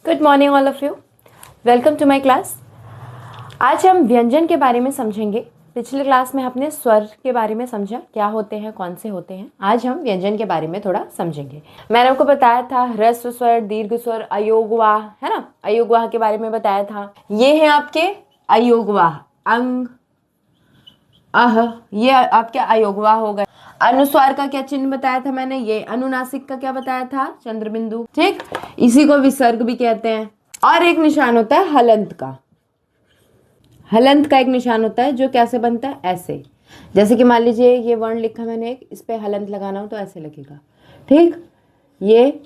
Good morning all of you. Welcome to my class. आज हम व्यंजन के बारे में समझेंगे। पिछले क्लास में हमने स्वर के बारे में समझा, क्या होते हैं, कौन से होते हैं। आज हम व्यंजन के बारे में थोड़ा समझेंगे। मैंने आपको बताया था ह्रस्व स्वर, दीर्घ स्वर, अयोगवाह, है ना। अयोगवाह के बारे में बताया था। ये है आपके अयोगवाह, अंग, अह, ये आपके अयोगवाह हो गए। अनुस्वार का क्या चिन्ह बताया था मैंने, ये अनुनासिक का क्या बताया था, चंद्रबिंदु। ठीक, इसी को विसर्ग भी कहते हैं। और एक निशान होता है हलंत का। हलंत का एक निशान होता है जो कैसे बनता है, ऐसे। जैसे कि मान लीजिए ये वर्ण लिखा मैंने एक, इस पे हलंत लगाना हो तो ऐसे लगेगा। ठीक, ये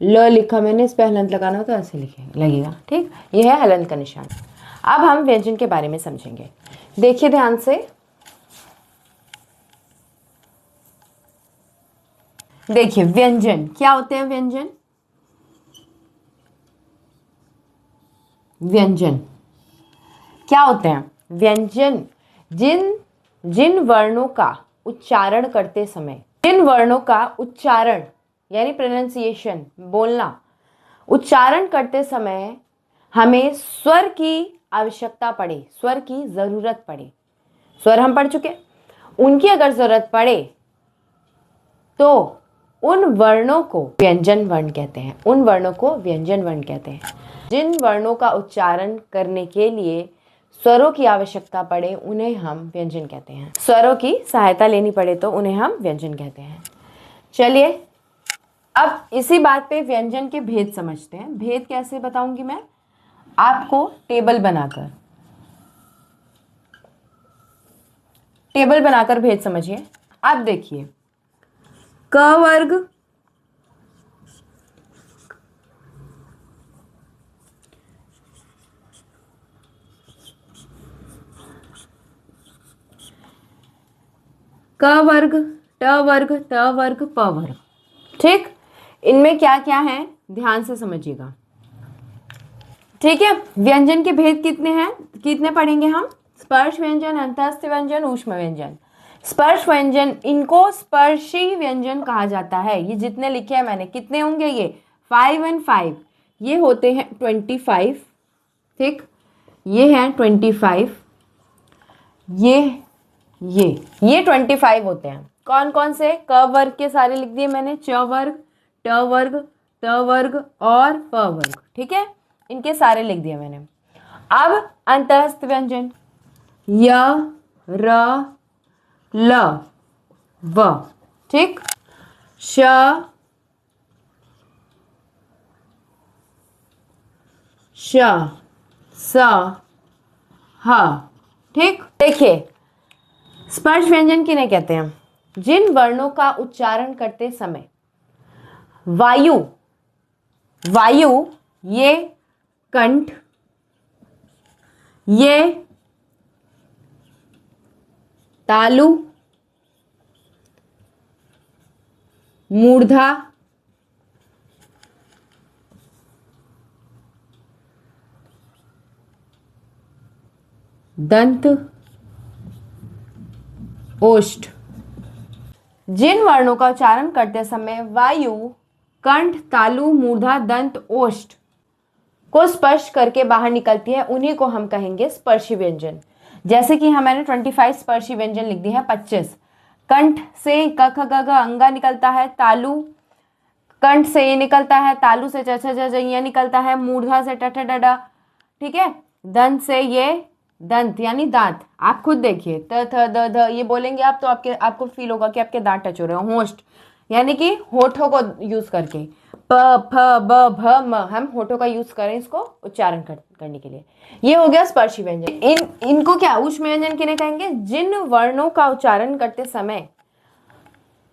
ल लिखा मैंने, इस पे हलंत लगाना हो तो ऐसे लगेगा। ठीक, ये है हलंत का निशान। अब हम व्यंजन के बारे में समझेंगे। देखिए ध्यान से, देखिए व्यंजन क्या होते हैं। व्यंजन, व्यंजन क्या होते हैं। व्यंजन जिन वर्णों का उच्चारण करते समय, जिन वर्णों का उच्चारण यानी प्रोनाउंसिएशन, बोलना, उच्चारण करते समय हमें स्वर की आवश्यकता पड़े, स्वर की जरूरत पड़े। स्वर हम पढ़ चुके, उनकी अगर जरूरत पड़े तो उन वर्णों को व्यंजन वर्ण कहते हैं। उन वर्णों को व्यंजन वर्ण कहते हैं। जिन वर्णों का उच्चारण करने के लिए स्वरों की आवश्यकता पड़े उन्हें हम व्यंजन कहते हैं। स्वरों की सहायता लेनी पड़े तो उन्हें हम व्यंजन कहते हैं। चलिए अब इसी बात पे व्यंजन के भेद समझते हैं। भेद कैसे बताऊंगी मैं आपको, टेबल बनाकर भेद समझिए। अब देखिए, क वर्ग, क वर्ग, ट वर्ग, त वर्ग, प वर्ग। ठीक, इनमें क्या क्या है ध्यान से समझिएगा। ठीक है, व्यंजन के भेद कितने हैं, कितने पढ़ेंगे हम। स्पर्श व्यंजन, अंतःस्थ व्यंजन, ऊष्म व्यंजन। स्पर्श व्यंजन, इनको स्पर्शी व्यंजन कहा जाता है। ये जितने लिखे हैं मैंने, कितने होंगे ये, 5 और 5, ये होते हैं 25। ठीक, ये हैं 25, ये 25 होते हैं। कौन कौन से, क वर्ग के सारे लिख दिए मैंने, च वर्ग, ट वर्ग, त वर्ग और प वर्ग। ठीक है, इनके सारे लिख दिए मैंने। अब अंतःस्थ व्यंजन, य, र, ल, व। ठीक, श, श, स, ह। ठीक, देखिए स्पर्श व्यंजन किन्हें कहते हैं, जिन वर्णों का उच्चारण करते समय वायु, ये कंठ, ये तालु, मूर्धा, दंत, ओष्ठ। जिन वर्णों का उच्चारण करते समय वायु कंठ, तालु, मूर्धा, दंत, ओष्ठ को स्पर्श करके बाहर निकलती है, उन्हीं को हम कहेंगे स्पर्शी व्यंजन। जैसे कि मैंने 25 स्पर्शी व्यंजन लिख दिए हैं। 25 कंठ से क ख ग घ अंगा निकलता है, तालु कंठ से ये निकलता है, तालु से च छ ज ये निकलता है, मूर्धा से ट ठ ड ढ। ठीक है, दंत से ये दंत यानी दांत, आप खुद देखिए, त थ द ध ये बोलेंगे आप तो आपको फील होगा कि आपके दांत टच हो रहे हो। होस्ट यानी कि होठों को यूज करके, प फ ब भ म, हम होठों का यूज करें इसको उच्चारण करने के लिए। ये हो गया स्पर्शी व्यंजन। इनको क्या ऊष्म व्यंजन किन्हें कहेंगे, जिन वर्णों का उच्चारण करते समय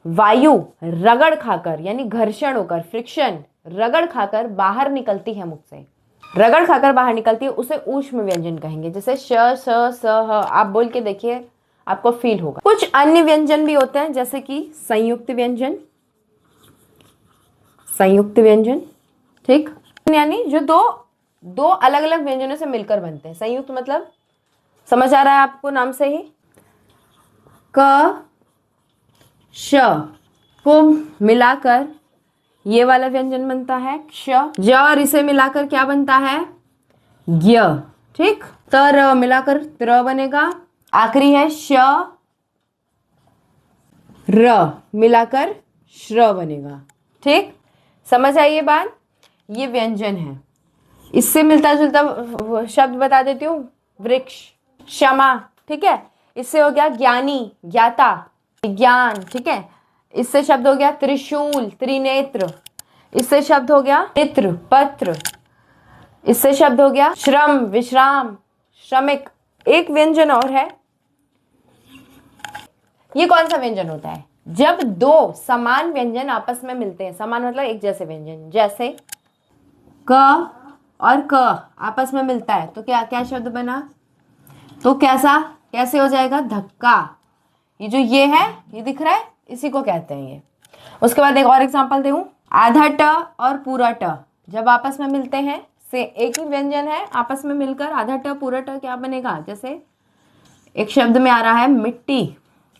वायु रगड़ खाकर यानी घर्षण होकर, फ्रिक्शन, रगड़ खाकर बाहर निकलती है, मुख से रगड़ खाकर बाहर निकलती है, उसे ऊष्म व्यंजन कहेंगे। जैसे श, स, स, ह, आप बोल के देखिए, आपको फील होगा। कुछ अन्य व्यंजन भी होते हैं जैसे कि संयुक्त व्यंजन, ठीक, यानी जो दो अलग अलग व्यंजनों से मिलकर बनते हैं। संयुक्त मतलब समझ आ रहा है आपको नाम से ही, क श को मिलाकर ये वाला व्यंजन बनता है क्ष। ज और इसे मिलाकर क्या बनता है? ज्ञ। ठीक, तर मिलाकर त्र बनेगा। आखिरी है श र मिलाकर श्र बनेगा। ठीक, समझ आई ये बात? ये व्यंजन है। इससे मिलता जुलता शब्द बता देती हूँ, वृक्ष, क्षमा। ठीक है, इससे हो गया ज्ञानी, ज्ञाता, ज्ञान। ठीक है, इससे शब्द हो गया त्रिशूल, त्रिनेत्र। इससे शब्द हो गया मित्र, पत्र। इससे शब्द हो गया श्रम, विश्राम, श्रमिक। एक व्यंजन और है। ये कौन सा व्यंजन होता है? जब दो समान व्यंजन आपस में मिलते हैं। समान मतलब एक जैसे व्यंजन, जैसे क और क आपस में मिलता है तो क्या क्या शब्द बना? तो कैसे हो जाएगा? धक्का। ये जो ये है, ये दिख रहा है, इसी को कहते हैं ये। उसके बाद एक और एग्जांपल दूं, आधा ट और पूरा ट जब आपस में मिलते हैं, से एक ही व्यंजन है, आपस में मिलकर आधा ट पूरा ट क्या बनेगा? जैसे एक शब्द में आ रहा है मिट्टी।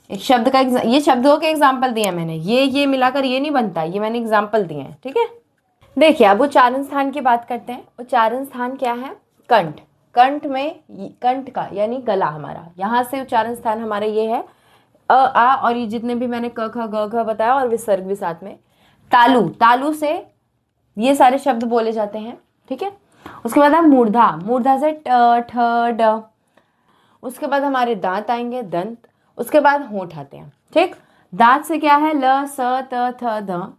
एक शब्द का ये शब्दों के एग्जाम्पल दिए मैंने, ये मिलाकर ये नहीं बनता, ये मैंने एग्जाम्पल दिए हैं। ठीक है, देखिए अब उच्चारण स्थान की बात करते हैं। उच्चारण स्थान क्या है? कंठ। कंठ में कंठ का यानी गला हमारा, यहाँ से उच्चारण स्थान हमारा ये है। अ आ और ये जितने भी मैंने क ख ग घ बताया और विसर्ग भी साथ में। तालु, तालु से ये सारे शब्द बोले जाते हैं। ठीक है, उसके बाद है मूर्धा, मूर्धा से ट ठ ड। उसके बाद हमारे दांत आएंगे, दंत। उसके बाद होंठ आते हैं। ठीक, दांत से क्या है? ल स त थ ध।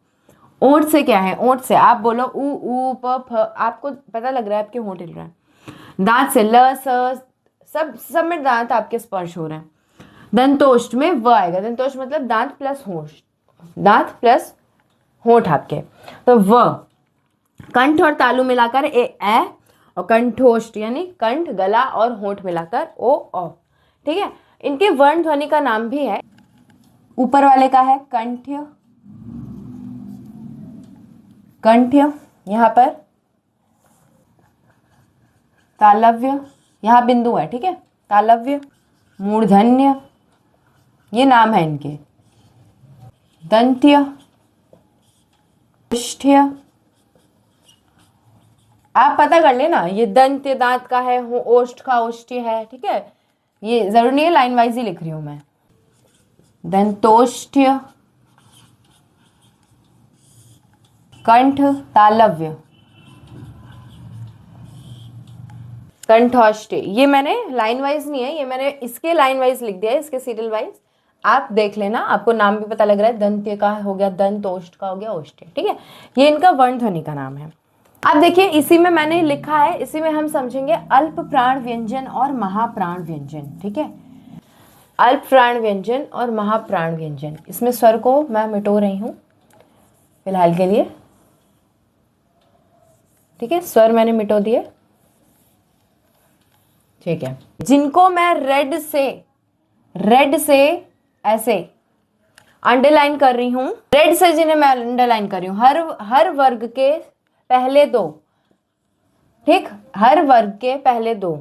ओंठ से क्या है? ओंठ से आप बोलो उ प फ, आपको पता लग रहा है आपके होंठ हिल रहा है। दांत से ल स, सब में दांत आपके स्पर्श हो रहे हैं। दंतोष्ठ में व आएगा। दंतोष्ठ मतलब दांत प्लस होंठ, दांत प्लस होंठ आपके, तो व। कंठ और तालु मिलाकर ए और कंठोष्ठ यानी कंठ, गला और होंठ मिलाकर ओ औ। ठीक है, इनके वर्ण ध्वनि का नाम भी है। ऊपर वाले का है कंठ्य, कंठ्य, यहाँ पर तालव्य, यहाँ बिंदु है। ठीक है, तालव्य, मूर्धन्य, ये नाम है इनके। दंत्य, ओष्ठ्य। आप पता कर लेना, ये दंत्य दांत का है, ओष्ठ का ओष्ठ्य है। ठीक है, ये जरूरी नहीं है, लाइन वाइज ही लिख रही हूं मैं। दंतोष्ठ्य, कंठ, तालव्य, कंठोष्ठ्य। ये मैंने लाइन वाइज नहीं है, ये मैंने इसके लाइन वाइज लिख दिया है, इसके सीरियल वाइज। आप देख लेना, आपको नाम भी पता लग रहा है। दंत्य का हो गया दंत, ओष्ठ का हो गया ओष्ठ्य। ठीक है, ये इनका वर्ण ध्वनि का नाम है। अब देखिए, इसी में मैंने लिखा है, इसी में हम समझेंगे अल्प प्राण व्यंजन और महाप्राण व्यंजन। ठीक है, अल्प प्राण व्यंजन और महाप्राण व्यंजन। इसमें स्वर को मैं मिटो रही हूं फिलहाल के लिए। ठीक है, स्वर मैंने मिटो दिए। ठीक है, जिनको मैं रेड से ऐसे अंडरलाइन कर रही हूं, रेड से जिन्हें मैं अंडरलाइन कर रही हूं, हर वर्ग के पहले दो। ठीक, हर वर्ग के पहले दो,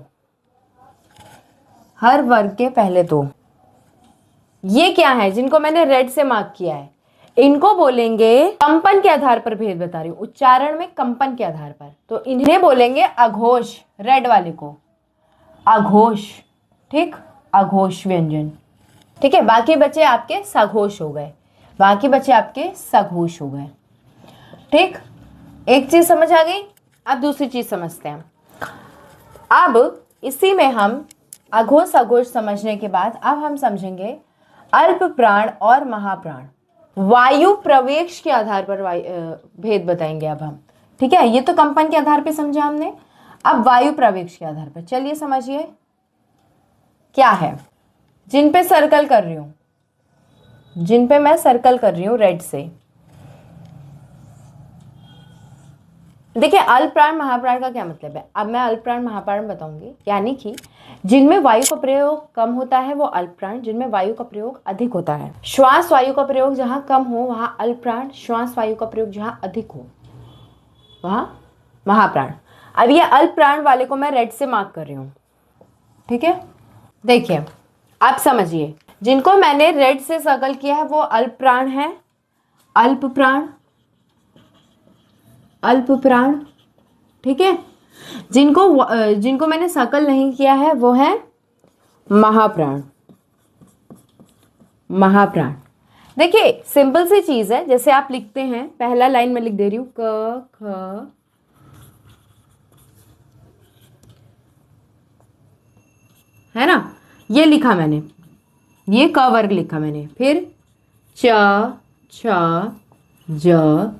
हर वर्ग के पहले दो। ये क्या है? जिनको मैंने रेड से मार्क किया है, इनको बोलेंगे, कंपन के आधार पर भेद बता रही हूं, उच्चारण में कंपन के आधार पर, तो इन्हें बोलेंगे अघोष। रेड वाले को अघोष। ठीक, अघोष व्यंजन। ठीक है, बाकी बचे आपके सघोष हो गए, बाकी बचे आपके सघोष हो गए। ठीक, एक चीज समझ आ गई। अब दूसरी चीज समझते हैं। अब इसी में हम अघोष अघोष समझने के बाद अब हम समझेंगे अल्प प्राण और महाप्राण। वायु प्रवेश के आधार पर भेद बताएंगे अब हम। ठीक है, ये तो कंपन के आधार पर समझा हमने, अब वायु प्रवेश के आधार पर चलिए समझिए क्या है। जिन पे सर्कल कर रही हूं, जिन पे मैं सर्कल कर रही हूं रेड से, देखिए अल्प प्राण महाप्राण का क्या मतलब है। अब मैं अल्प प्राण महाप्राण बताऊंगी, यानी कि जिनमें वायु का प्रयोग कम होता है वो अल्प प्राण, जिनमें वायु का प्रयोग अधिक होता है। श्वास वायु का प्रयोग जहां कम हो वहां अल्प प्राण, श्वास वायु का प्रयोग जहां अधिक हो वहां महाप्राण। अब ये अल्प प्राण वाले को मैं रेड से मार्क कर रही हूं। ठीक है, देखिए आप समझिए, जिनको मैंने रेड से सर्कल किया है वो अल्प प्राण है, अल्प प्राण। अल्प प्राण, ठीक है। जिनको मैंने सकल नहीं किया है वो है महाप्राण। महाप्राण, देखिए सिंपल सी चीज है, जैसे आप लिखते हैं, पहला लाइन में लिख दे रही हूं, क ख, है ना, ये लिखा मैंने, ये क वर्ग लिखा मैंने, फिर च छ ज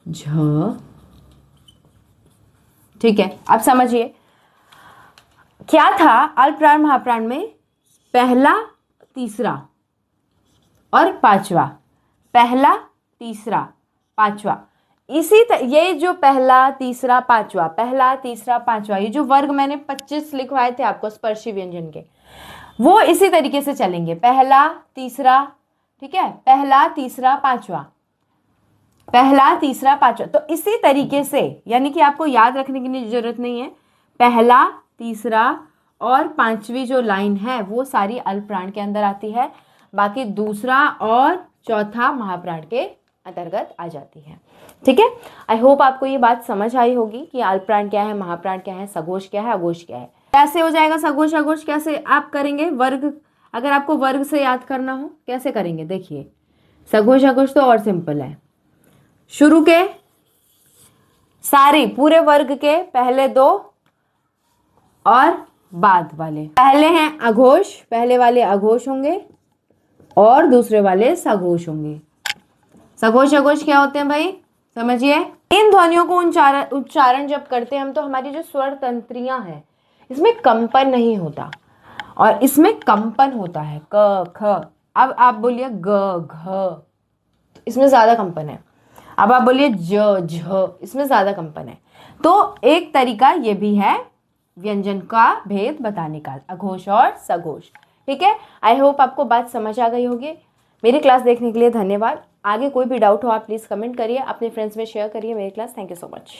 झ, ठीक है। अब समझिए क्या था अल्प प्राण महाप्राण में, पहला तीसरा और पांचवा, पहला तीसरा पांचवा, ये जो पहला तीसरा पांचवा, पहला तीसरा पांचवा, ये जो वर्ग मैंने 25 लिखवाए थे आपको स्पर्शी व्यंजन के, वो इसी तरीके से चलेंगे, पहला तीसरा, ठीक है, पहला तीसरा पांचवा, पहला तीसरा पांचवा, तो इसी तरीके से, यानी कि आपको याद रखने की जरूरत नहीं है, पहला तीसरा और पांचवी जो लाइन है वो सारी अल्प प्राण के अंदर आती है, बाकी दूसरा और चौथा महाप्राण के अंतर्गत आ जाती है, ठीक है। आई होप आपको ये बात समझ आई होगी कि अल्प प्राण क्या है, महाप्राण क्या है, सघोष क्या है, अघोष क्या है। कैसे हो जाएगा सघोष अघोष, कैसे आप करेंगे वर्ग, अगर आपको वर्ग से याद करना हो कैसे करेंगे, देखिए सघोष अघोष तो और सिंपल है, शुरू के सारे पूरे वर्ग के पहले दो और बाद वाले, पहले हैं अघोष, पहले वाले अघोष होंगे और दूसरे वाले सघोष होंगे। सघोष अघोष क्या होते हैं भाई, समझिए। इन ध्वनियों को उच्चारण जब करते हैं हम, तो हमारी जो स्वर तंत्रियां हैं इसमें कंपन नहीं होता और इसमें कंपन होता है, क ख। अब आप बोलिए ग घ, इसमें ज्यादा कंपन है। अब आप बोलिए ज झ, इसमें ज्यादा कंपन है। तो एक तरीका ये भी है व्यंजन का भेद बताने का, अघोष और सघोष, ठीक है। आई होप आपको बात समझ आ गई होगी। मेरी क्लास देखने के लिए धन्यवाद। आगे कोई भी डाउट हो आप प्लीज़ कमेंट करिए, अपने फ्रेंड्स में शेयर करिए मेरी class. Thank you so much.